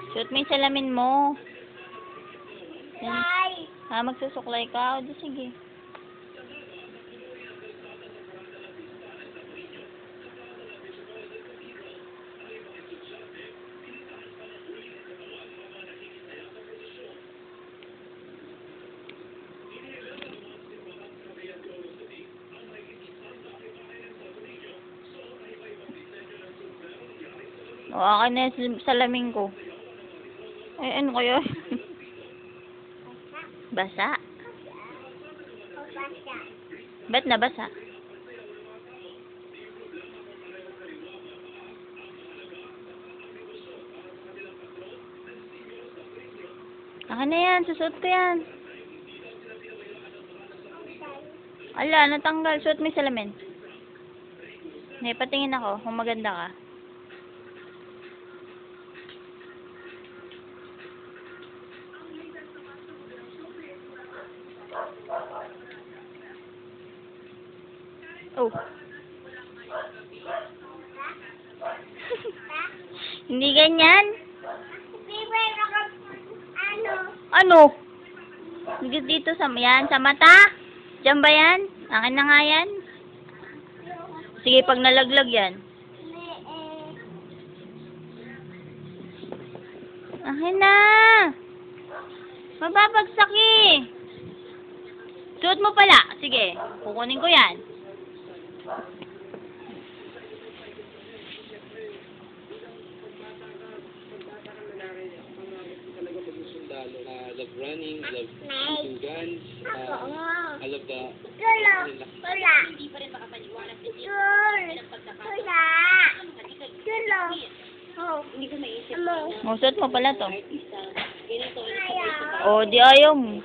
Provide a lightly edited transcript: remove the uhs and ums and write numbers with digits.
Suot mo yung salamin mo. Yan. Magsusuklay ka. O, di sige. O, akin na yung salamin ko. Ay, ano kaya? Basa? Ba't nabasa? Akin na yan, susuot ko yan. Ala, natanggal. Suot mo yung salamin. May patingin ako kung maganda ka. Oh. Hindi ganyan. Ano? Dito sa yan, sa mata? Diyan ba yan? Akin na nga yan. Sige, pag nalaglag yan. Akin na. Mababagsak eh. Suot mo pala. Sige, kukunin ko yan. Love running, love shooting guns, I love the... Hindi pa rin makapaniwala sa iyo. Hindi ko maisip. Suot mo pala to. O, di ayaw mo.